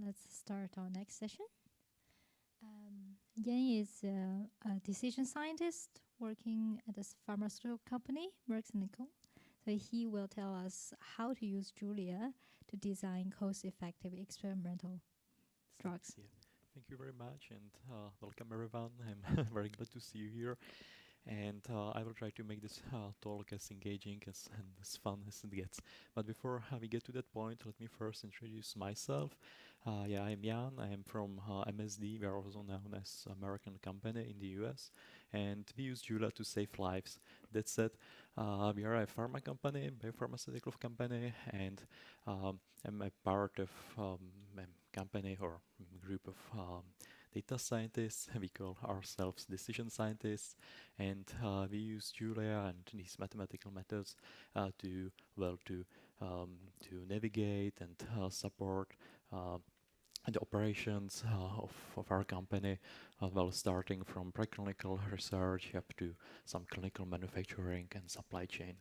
let's start our next session. Yan is a decision scientist working at a pharmaceutical company, Merck Clinical. So he will tell us how to use Julia to design cost-effective experimental drugs. Yeah. Thank you very much and welcome everyone. I'm very glad to see you here. And I will try to make this talk as engaging and as fun as it gets. But before we get to that point, let me first introduce myself. Yeah, I'm Jan. I am from MSD. We are also known as American company in the US, and we use Julia to save lives. That said, we are a pharma company, biopharmaceutical company, and I'm a part of a company or group of data scientists. We call ourselves decision scientists, and we use Julia and these mathematical methods to to navigate and support the operations of our company, well, starting from preclinical research up to some clinical manufacturing and supply chain.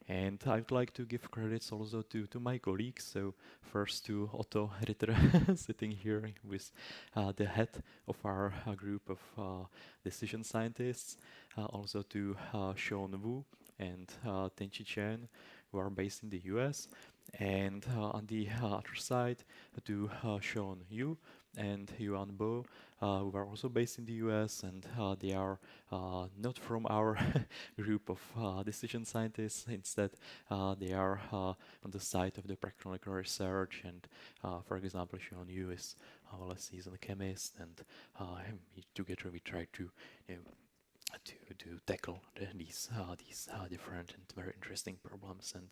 And I would like to give credits also to my colleagues. So first to Otto Ritter sitting here with the head of our group of decision scientists. Also to Sean Wu and Tianchi Chen, who are based in the US. And on the other side to Sean Yu and Yuan Bo, who are also based in the US, and they are not from our group of decision scientists. Instead, they are on the side of the preclinical research. And for example, Sean Yu is well, a seasoned chemist, and together we try to you know, to tackle these different and very interesting problems. And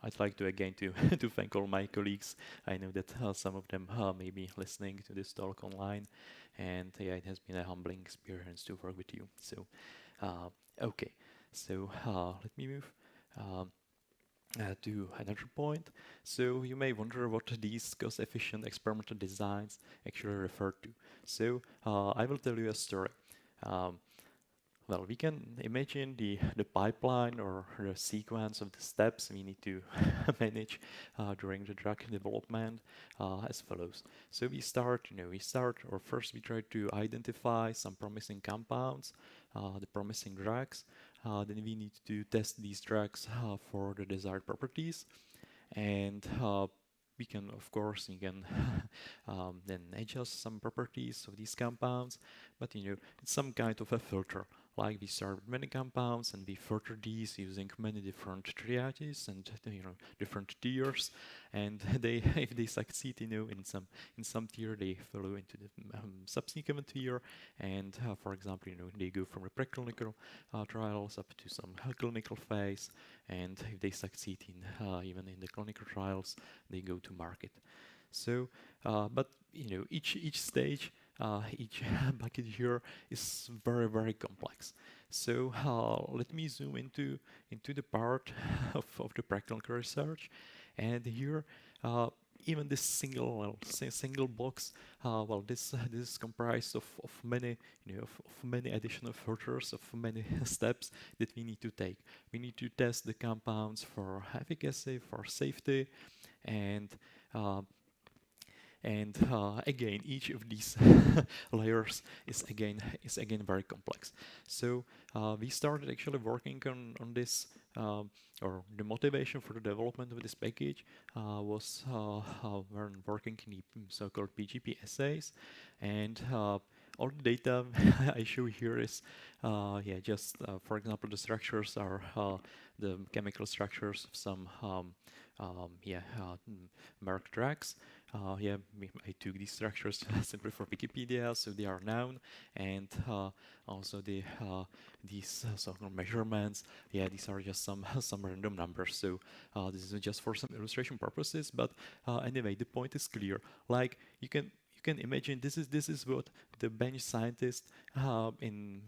I'd like to again to to thank all my colleagues. I know that some of them may be listening to this talk online, and yeah, it has been a humbling experience to work with you. So okay, so let me move. To another point. So you may wonder what these cost-efficient experimental designs actually refer to. So I will tell you a story. Um, well, we can imagine the pipeline or the sequence of the steps we need to manage during the drug development as follows. So or first we try to identify some promising compounds, the promising drugs. Then we need to test these drugs for the desired properties. And we can, of course, then adjust some properties of these compounds, but it's some kind of a filter. Like we start with many compounds and we filter these using many different triages and different tiers, and they if they succeed in some tier, they follow into the subsequent tier, and for example they go from the preclinical trials up to some clinical phase, and if they succeed in even in the clinical trials, they go to market. So, but each stage, each bucket here is very very complex. So let me zoom into the part of the practical research, and here. Even this single box, well, this is comprised of many, of many additional filters, of many steps that we need to take. We need to test the compounds for efficacy, for safety, and uh, again, each of these layers is again very complex. So we started actually working on this, or the motivation for the development of this package was when working in the so-called PGP assays, and all the data I show here is, just for example, the structures are the chemical structures of some Merck drugs. I took these structures simply for Wikipedia, so they are known, and also these so-called measurements. Yeah, these are just some some random numbers. So this is just for some illustration purposes. But anyway, the point is clear. Like you can imagine this is what the bench scientist in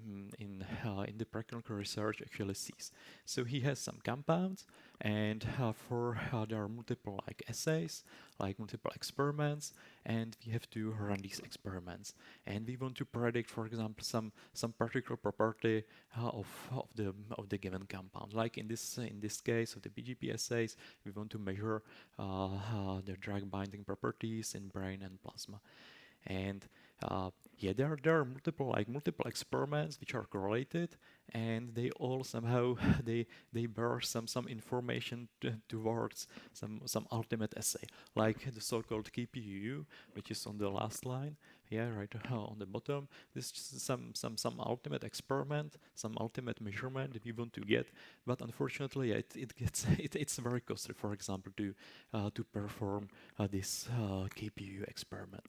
the preclinical research actually sees. So he has some compounds, And there are multiple like assays, like multiple experiments, and we have to run these experiments. And we want to predict, for example, some particular property of the given compound. Like in this case of the BGP assays, we want to measure the drug binding properties in brain and plasma. And yeah, there are multiple experiments which are correlated, and they all somehow they bear some information towards some ultimate assay, like the so-called KPU, which is on the last line. Yeah, right on the bottom. This is some ultimate experiment, some ultimate measurement that we want to get, but unfortunately, yeah, it's very costly. For example, to perform this KPU experiment.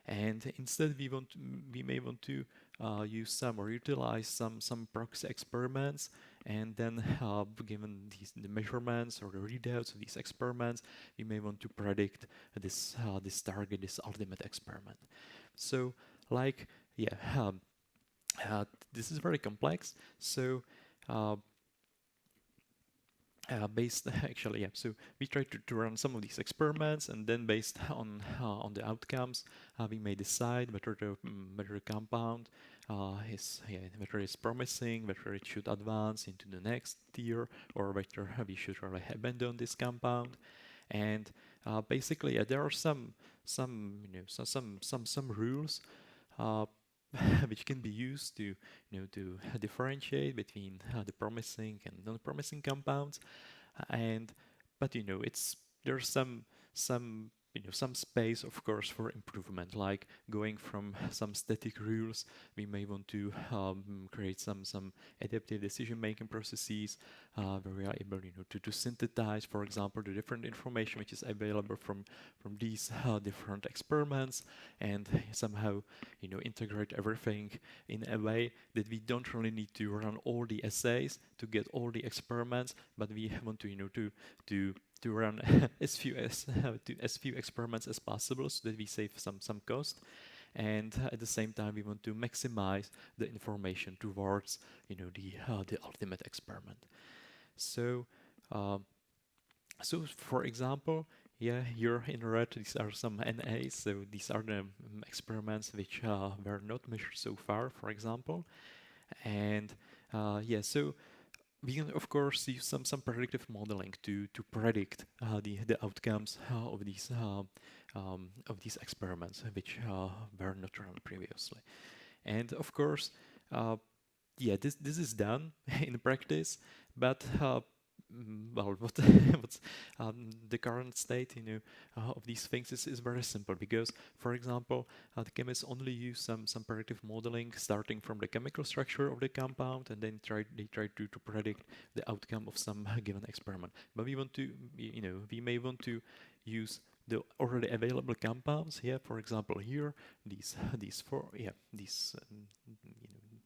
And instead, we may want to use some or utilize some proxy experiments, and then given the measurements or the readouts of these experiments, we may want to predict this target, this ultimate experiment. So, like, yeah, this is very complex. So. Based actually, yeah. So we try to run some of these experiments, and then based on the outcomes, we may decide whether the compound whether it's promising, whether it should advance into the next tier, or whether we should really abandon this compound. And basically, yeah, there are some some rules. Which can be used to differentiate between the promising and non-promising compounds, and but it's there's some some space, of course, for improvement, like going from some static rules. We may want to create some adaptive decision-making processes where we are able to synthesize, for example, the different information which is available from these different experiments, and somehow integrate everything in a way that we don't really need to run all the assays to get all the experiments, but we want to run as few experiments as possible, so that we save some cost, and at the same time we want to maximize the information towards the ultimate experiment. So for example, yeah, here in red these are some NAs, so these are the experiments which were not measured so far, for example. And yeah, so we can of course use some predictive modeling to predict the outcomes of these experiments which were not run previously. And of course, yeah, this is done in practice, but well, what's the current state, of these things is very simple, because, for example, the chemists only use some predictive modeling starting from the chemical structure of the compound, and then they try to predict the outcome of some given experiment. But we want to, we may want to use the already available compounds. Yeah, for example, here these four, yeah, these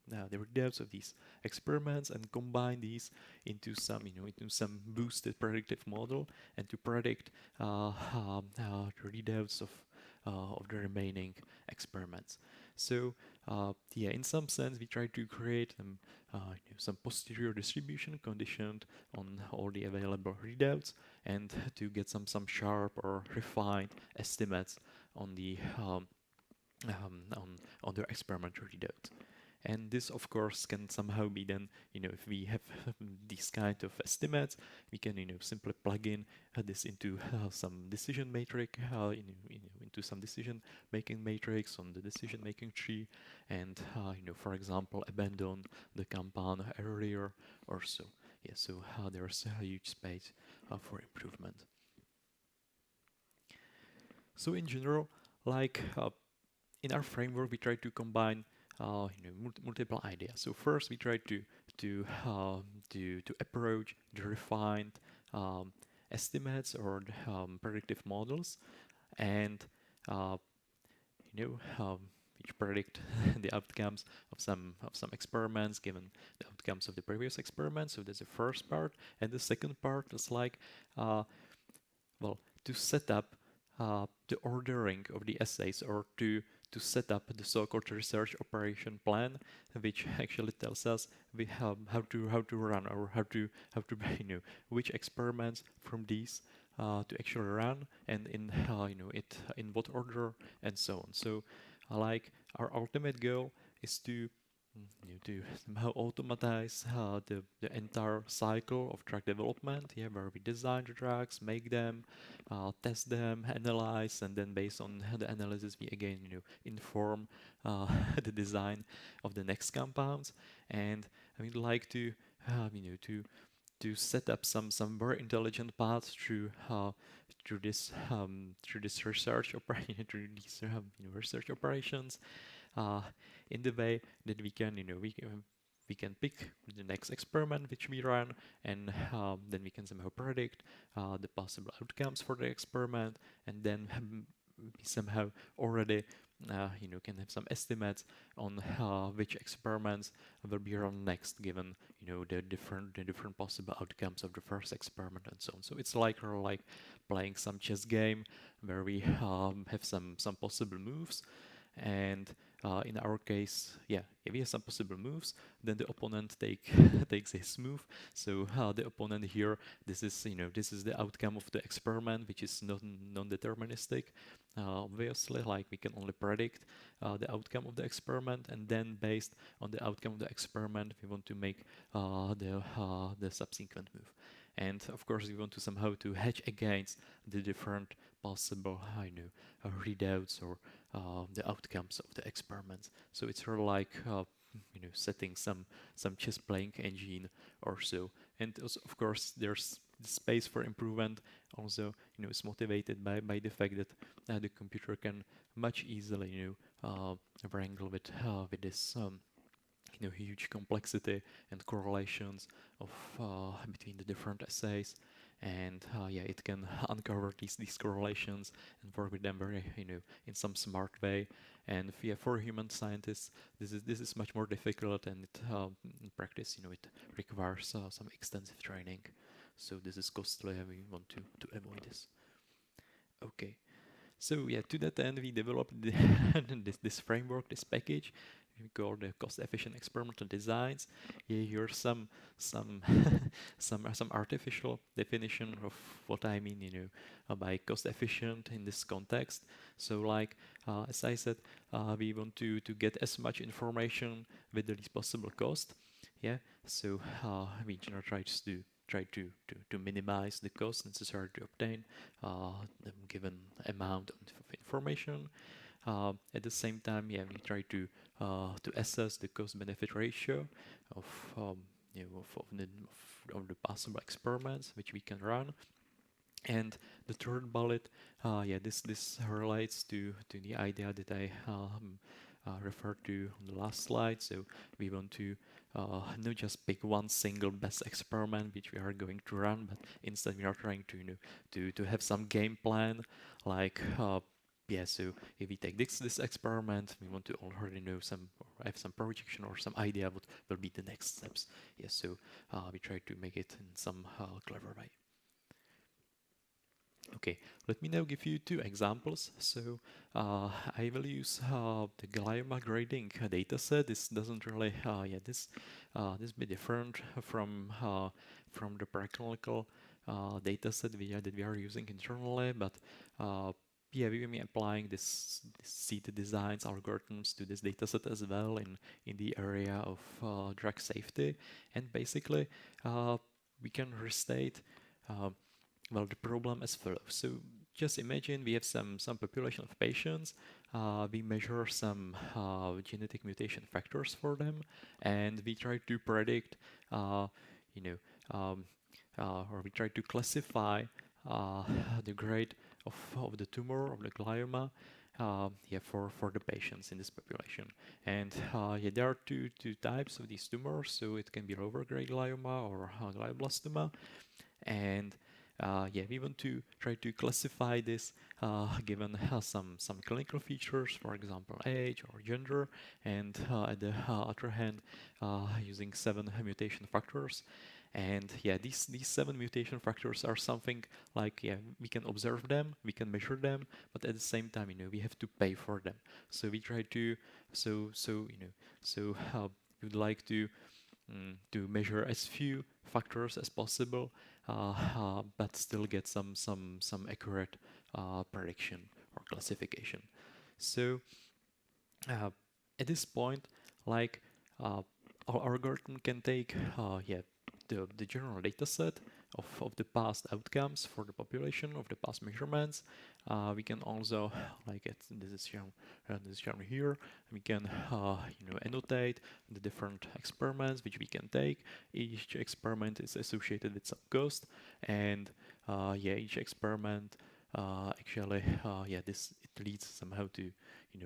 the results of these experiments, and combine these into some boosted predictive model, and to predict the readouts of the remaining experiments. So yeah, in some sense, we try to create some posterior distribution conditioned on all the available readouts, and to get some sharp or refined estimates on the on their experimental readouts. And this, of course, can somehow be done, if we have these kind of estimates, we can, simply plug in this into some decision matrix, into some decision-making matrix on the decision-making tree, and, for example, abandon the compound earlier or so. Yeah, so there's a huge space for improvement. So in general, like in our framework, we try to combine multiple ideas. So first, we try to approach the refined estimates or predictive models, and which predict the outcomes of some experiments given the outcomes of the previous experiments. So that's the first part, and the second part is like well, to set up the ordering of the assays, or to set up the so-called research operation plan, which actually tells us we have how to run, or how to which experiments from these to actually run, and in it in what order, and so on. So like our ultimate goal is to to somehow automatize the entire cycle of drug development, yeah, where we design the drugs, make them, test them, analyze, and then based on the analysis, we again, inform the design of the next compounds. And I would like to, to set up some very intelligent paths through this research operation, through these research operations, uh, in the way that we can we can pick the next experiment which we run, and then we can somehow predict the possible outcomes for the experiment, and then we somehow already can have some estimates on which experiments will be run next, given the different possible outcomes of the first experiment, and so on. So it's like playing some chess game where we have some possible moves, and in our case, yeah, if we have some possible moves, then the opponent takes his move. So the opponent here, this is the outcome of the experiment, which is not non-deterministic. Obviously, like we can only predict the outcome of the experiment, and then based on the outcome of the experiment, we want to make the subsequent move. And of course, we want to somehow to hedge against the different possible, readouts, or the outcomes of the experiments. So it's sort of like setting some chess playing engine or so. And also, of course, there's space for improvement. Also, is motivated by the fact that the computer can much easily wrangle with this huge complexity and correlations of between the different assays, and yeah, it can uncover these correlations and work with them very in some smart way. And yeah, for human scientists, this is much more difficult, and it in practice it requires some extensive training. So this is costly, and we want to avoid this. Okay. So yeah, to that end, we developed this framework, this package we call the cost-efficient experimental designs. Yeah, here's some some artificial definition of what I mean, by cost-efficient in this context. So like as I said, we want to get as much information with the least possible cost. Yeah, so we try to minimize the cost necessary to obtain the given amount of information. At the same time, yeah, we try to assess the cost-benefit ratio of of the possible experiments which we can run. And the third bullet, yeah, this relates to the idea that I referred to on the last slide. So we want to not just pick one single best experiment which we are going to run, but instead we are trying to have some game plan, like yeah, so if we take this experiment, we want to already know have some projection or some idea what will be the next steps. Yes, so we try to make it in some clever way. Okay, let me now give you two examples. So I will use the glioma grading dataset. This doesn't really, yeah, this be different from the preclinical dataset that we are using internally, but yeah, we will be applying this CEEDesigns algorithms to this dataset as well in the area of drug safety, and basically we can restate. Well, the problem as follows. So just imagine we have some population of patients. We measure some genetic mutation factors for them, and we try to predict, or we try to classify the grade of the tumor, of the glioma, yeah, for the patients in this population. And yeah, there are two types of these tumors. So it can be lower grade glioma or glioblastoma, and yeah, we want to try to classify this given some clinical features, for example, age or gender, and at the other hand, using 7 mutation factors. And yeah, these 7 mutation factors are something like, yeah, we can observe them, we can measure them, but at the same time, we have to pay for them. So we try to, we would like to measure as few factors as possible, but still get some accurate prediction or classification. So uh, at this point, like our algorithm can take the general data set of the past outcomes for the population of the past measurements. We can also, like this is shown here, we can annotate the different experiments which we can take. Each experiment is associated with some cost, and each experiment this it leads somehow to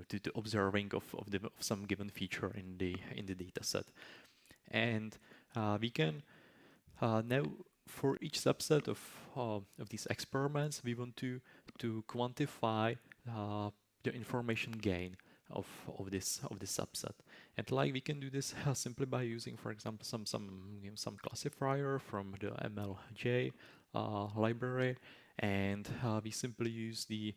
to observing of some given feature in the data set. And we can now, for each subset of these experiments, we want to quantify the information gain of this subset. And like we can do this simply by using, for example, some classifier from the MLJ library, and we simply use the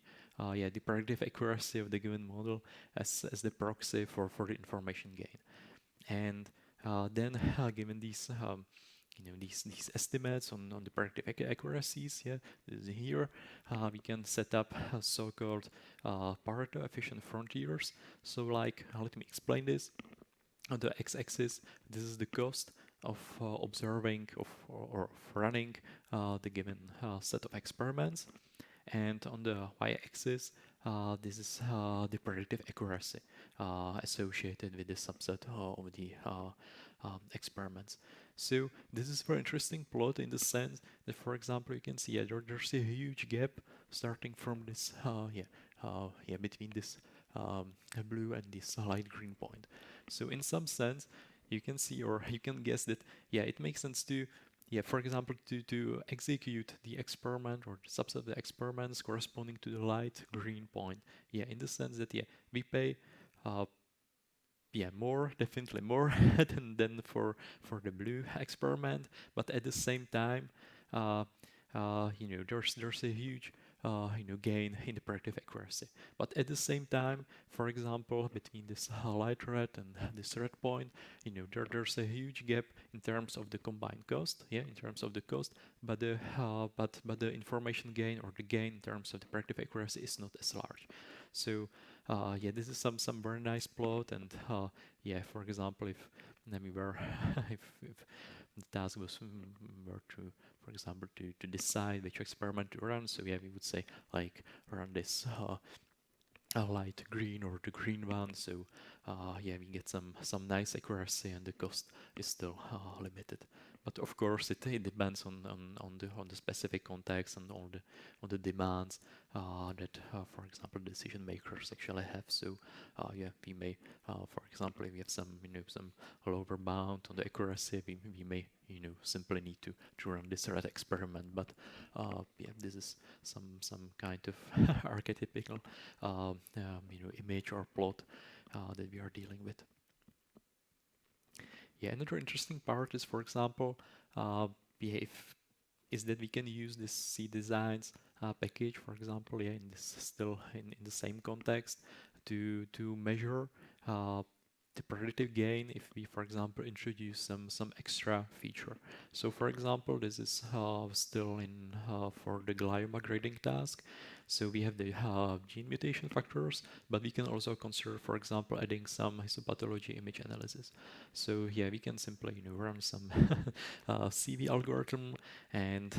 predictive accuracy of the given model as the proxy for the information gain. And then given these these estimates on the predictive accuracies, here we can set up so-called Pareto-efficient frontiers. So like, let me explain this. On the x-axis, this is the cost of observing or running the given set of experiments, and on the y-axis this is the predictive accuracy associated with the subset of the experiments. So this is a very interesting plot in the sense that, for example, you can see there's a huge gap starting from this between this blue and this light green point. So in some sense, you can see, or you can guess that it makes sense to for example, to execute the experiment or the subset of the experiments corresponding to the light green point. In the sense that we pay more, definitely more than for the blue experiment, but at the same time, there's a huge gain in the predictive accuracy. But at the same time, for example, between this light red and this red point, there's a huge gap in terms of the combined cost. In terms of the cost, but the information gain or the gain in terms of the predictive accuracy is not as large. So this is some very nice plot, and for example, if we were if the task was were to, for example, to decide which experiment to run, so we would say like run this a light green or the green one. So we get some nice accuracy, and the cost is still limited. But of course, it depends on the specific context and on the demands that, for example, decision makers actually have. So we may, for example, if we have some lower bound on the accuracy, we may simply need to run this red experiment. But this is some kind of archetypical image or plot that we are dealing with. Another interesting part is, for example, is that we can use this CEEDesigns package, for example, in this still in the same context, to measure the predictive gain if we, for example, introduce some extra feature. So, for example, this is still in for the glioma grading task. So we have the gene mutation factors, but we can also consider, for example, adding some histopathology image analysis. So we can simply run some CV algorithm and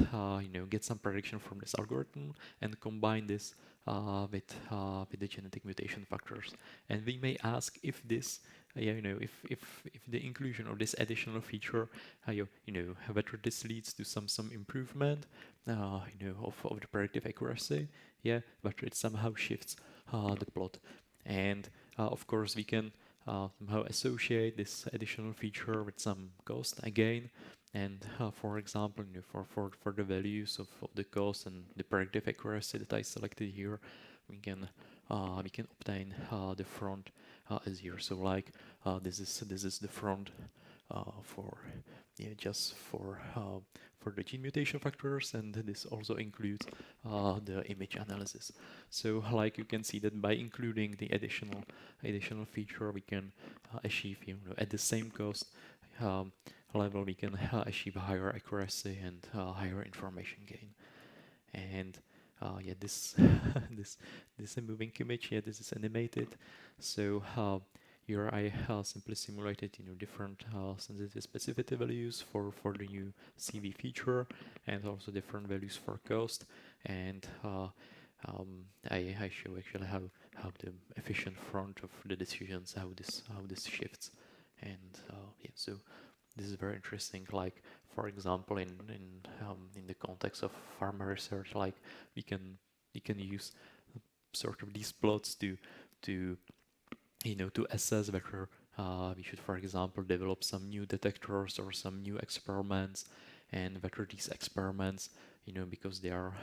get some prediction from this algorithm and combine this with the genetic mutation factors. And we may ask if this if the inclusion of this additional feature, whether this leads to some improvement, of the predictive accuracy, whether it somehow shifts the plot. And of course, we can somehow associate this additional feature with some cost again. And for example, for the values of the cost and the predictive accuracy that I selected here, we can we can obtain the front as here. So like this is the front for just for the gene mutation factors, and this also includes the image analysis. So like you can see that by including the additional feature, we can achieve at the same cost level, we can achieve higher accuracy and higher information gain. And yeah, this this this is a moving image. Yeah, this is animated. So here I simply simulated different sensitivity specificity values for the new CV feature, and also different values for cost. And I show actually how the efficient front of the decisions, how this shifts. And yeah, so this is very interesting. Like for example, in the context of pharma research, like we can use sort of these plots to to assess whether we should, for example, develop some new detectors or some new experiments, and whether these experiments, because they are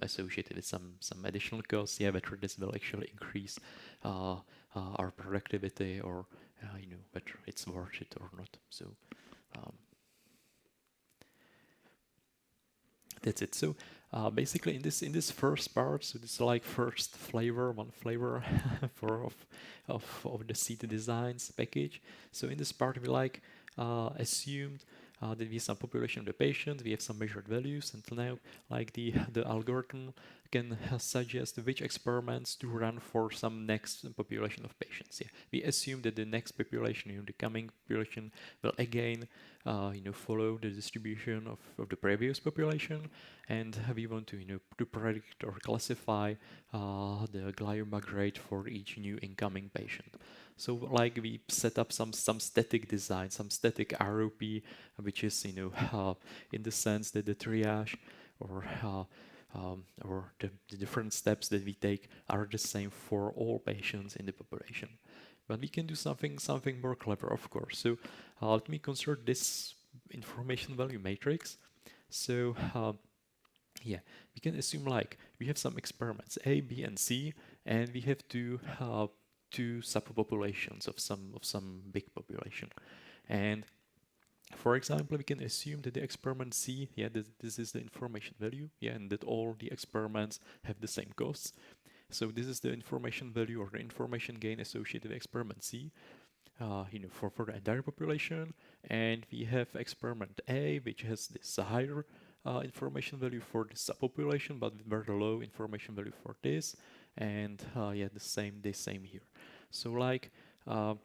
associated with some additional costs, yeah, whether this will actually increase our productivity, or whether it's worth it or not. So um, that's it. So basically, in this first part, so this is like first flavor, one flavor for of the CEEDesigns package. So in this part, we like assumed that we have some population of the patient, we have some measured values, and now like the algorithm can suggest which experiments to run for some next population of patients. Yeah, we assume that the next population, the coming population, will again follow the distribution of the previous population, and we want to to predict or classify the glioma grade for each new incoming patient. So like we set up some static design, some static ROP, which is in the sense that the triage or the different steps that we take are the same for all patients in the population. But we can do something more clever, of course. So let me consider this information value matrix. So yeah, we can assume like we have some experiments A, B, and C, and we have two subpopulations of some big population. And for example, we can assume that the experiment C, yeah, this is the information value, yeah, and that all the experiments have the same costs. So this is the information value or the information gain associated with experiment C, for the entire population. And we have experiment A, which has this higher information value for the subpopulation, but very low information value for this. And yeah, the same here. So like uh,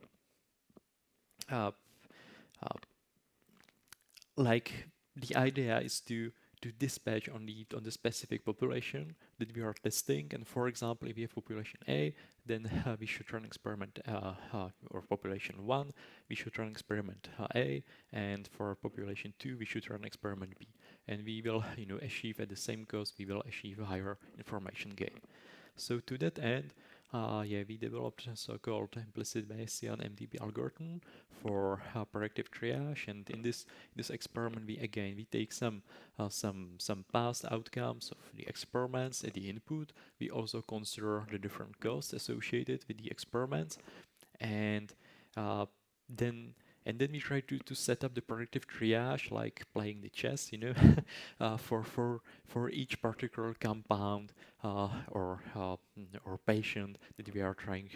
uh, uh, like the idea is to dispatch on the specific population that we are testing. And for example, if we have population A, then we should run experiment or population 1, we should run experiment A, and for population 2, we should run experiment B. And we will achieve at the same cost, we will achieve a higher information gain. So to that end, yeah, we developed a so-called implicit Bayesian MDP algorithm for predictive triage. And in this experiment, we take some past outcomes of the experiments at the input. We also consider the different costs associated with the experiments, and uh, then we try to set up the predictive triage, like playing the chess, for each particular compound or patient that we are trying,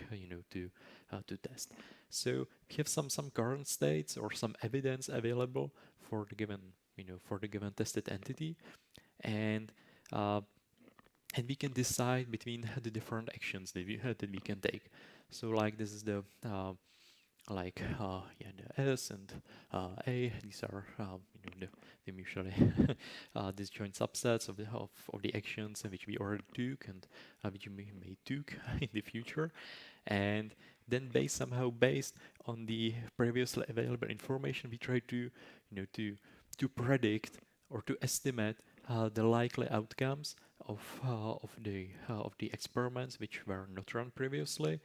to test. So we have some current states or some evidence available for the given tested entity, and uh, we can decide between the different actions that we can take. So like this is the yeah, the S and A. These are the mutually disjoint subsets of the actions which we already took and which we may took in the future, and then based on the previously available information, we try to to predict or to estimate the likely outcomes of the experiments which were not run previously,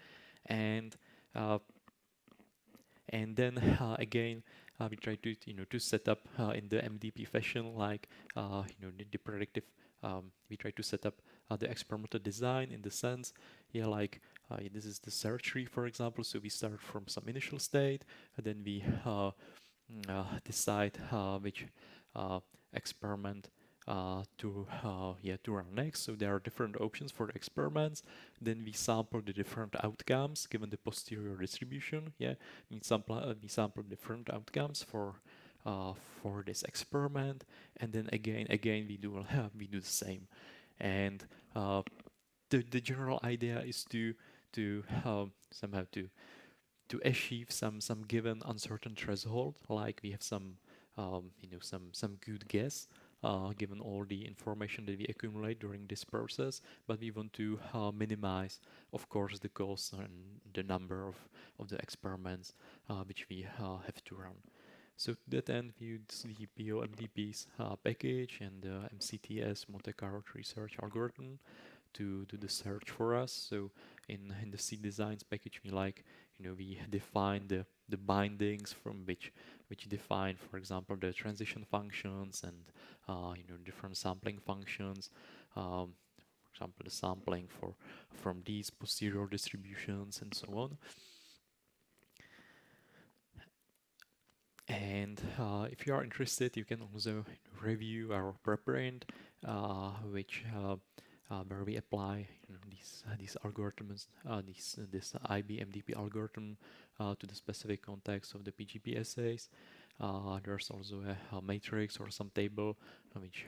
and uh, then again we try to to set up in the MDP fashion, like the predictive. We try to set up the experimental design in the sense, Yeah, like this is the search tree, for example. So we start from some initial state, and then we decide which uh, experiment to run next. So there are different options for the experiments. Then we sample the different outcomes given the posterior distribution. Yeah, we sample different outcomes for this experiment, and then again we do the same. And the general idea is to somehow to achieve some given uncertain threshold, like we have some good guess given all the information that we accumulate during this process, but we want to minimize, of course, the cost and the number of the experiments which we have to run. So to that end, we use the POMDP's package and the MCTS Monte Carlo research algorithm to do the search for us. So in the CEEDesigns package, we define the bindings from which define, for example, the transition functions and different sampling functions. For example, the sampling from these posterior distributions and so on. And if you are interested, you can also review our preprint, which where we apply these algorithms, this IBMDP algorithm to the specific context of the PGP assays. There's also a matrix or some table which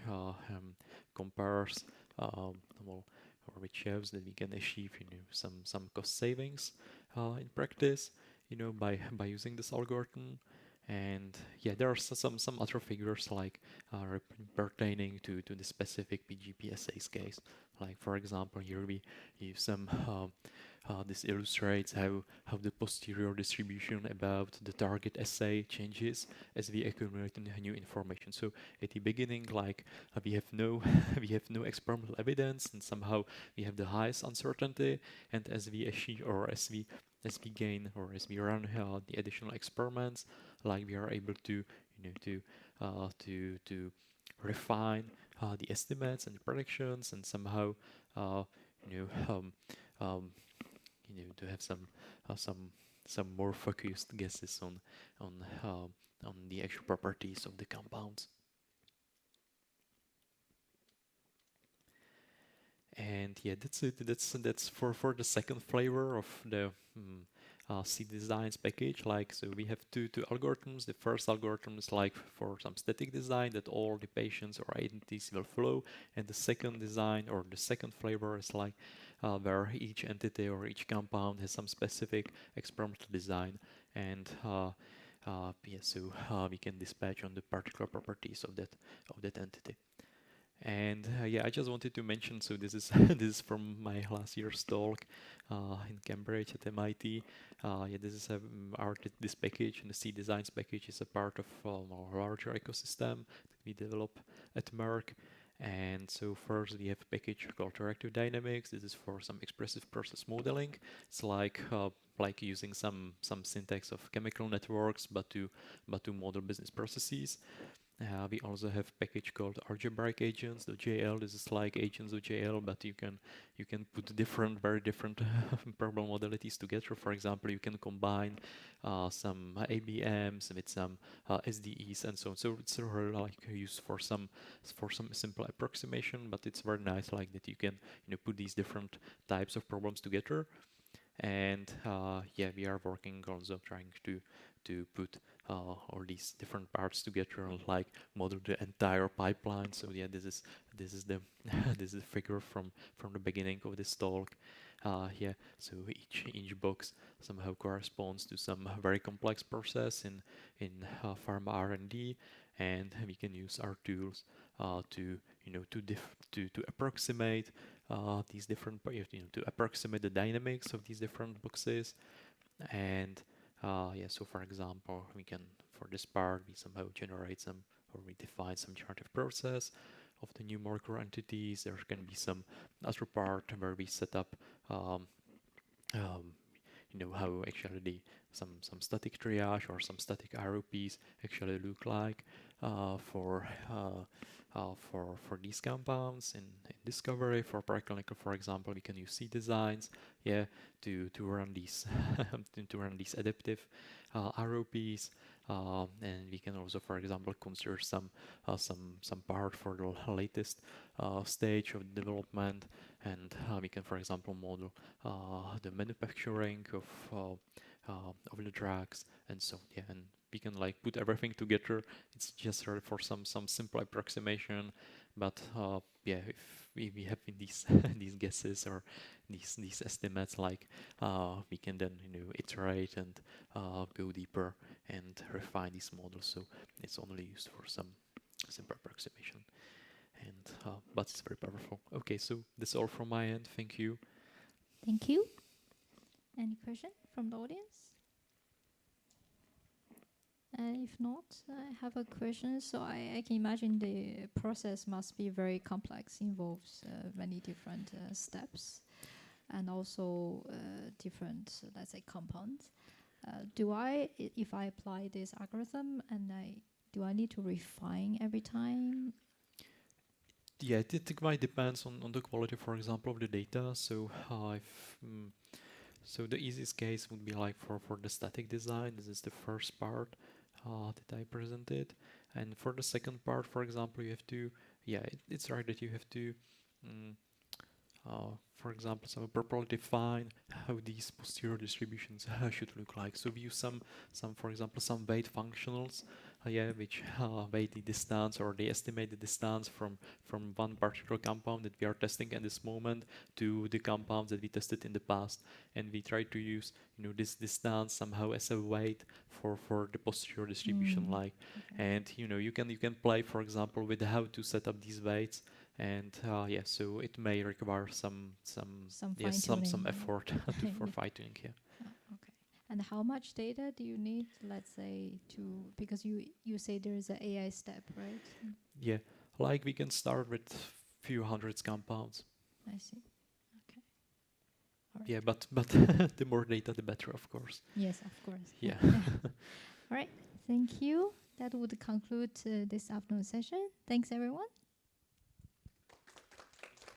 compares well, or which shows that we can achieve some cost savings in practice by using this algorithm. And yeah, there are some other figures like pertaining to the specific PGP assays case. Like for example, here we use some this illustrates how the posterior distribution about the target assay changes as we accumulate new information. So at the beginning, like we have no we have no experimental evidence, and somehow we have the highest uncertainty. And as we achieve, or as we gain, or as we run the additional experiments, like we are able to to refine the estimates and the predictions, and somehow you know um, um, to have some more focused guesses on on the actual properties of the compounds. And yeah, that's it. That's for the second flavor of the CEEDesigns package. Like, so we have two algorithms. The first algorithm is like for some static design that all the patients or entities will flow, and the second design or the second flavor is like where each entity or each compound has some specific experimental design, and yeah, so we can dispatch on the particular properties of that entity. And yeah, I just wanted to mention. So this is this is from my last year's talk in Cambridge at MIT. Yeah, this is this package, and the CEEDesigns package is a part of a larger ecosystem that we develop at Merck. And so first we have a package called Reactive Dynamics. This is for some expressive process modeling. It's like using some syntax of chemical networks, but to model business processes. We also have a package called algebraic agents.jl. This is like agents.jl, but you can put very different problem modalities together. For example, you can combine some ABMs with some SDEs and so on. So it's really like used for some simple approximation, but it's very nice like that you can put these different types of problems together. And yeah, we are working also trying to put all these different parts together and like model the entire pipeline. So yeah, this is the this is the figure from the beginning of this talk. Yeah, so each box somehow corresponds to some very complex process in pharma R&D, and we can use our tools to to approximate these different to approximate the dynamics of these different boxes. And yeah, so for example, we can, for this part, we somehow generate some, or we define some generative process of the new molecular entities. There can be some other part where we set up um, how actually some static triage or some static ROPs actually look like for for these compounds in discovery. For preclinical, for example, we can use CEEDesigns, yeah, to run these to run these adaptive ROPs, and we can also, for example, consider some part for the latest stage of development, and we can, for example, model the manufacturing of the drugs, and so yeah, and we can like put everything together. It's just really for some simple approximation, but yeah, if we have in these these guesses or these estimates, like we can then iterate and go deeper and refine these models. So it's only used for some simple approximation, and but it's very powerful. Okay, so that's all from my end. Thank you. Thank you. Any question from the audience? If not, I have a question. So I can imagine the process must be very complex, involves many different steps, and also different, let's say, compounds. If I apply this algorithm, do I need to refine every time? Yeah, it quite depends on the quality, for example, of the data. So so the easiest case would be like for the static design. This is the first part that I presented, and for the second part, for example, you have to, yeah, it's right that you have to mm, for example, so properly define how these posterior distributions should look like. So we use for example, some weight functionals, yeah, which weigh the distance, or they estimate the distance from one particular compound that we are testing at this moment to the compounds that we tested in the past, and we try to use this distance somehow as a weight for the posterior distribution, like, Okay. and you can play, for example, with how to set up these weights, and yeah, so it may require some yes, some fine-tuning. effort for fine tuning. Yeah. Okay. And how much data do you need, let's say, because you say there is an AI step, right? Yeah, like we can start with few hundreds compounds. I see. Okay. All right. Yeah, but the more data, the better, of course. Yes, of course. Yeah. All right. Thank you. That would conclude this afternoon session. Thanks, everyone.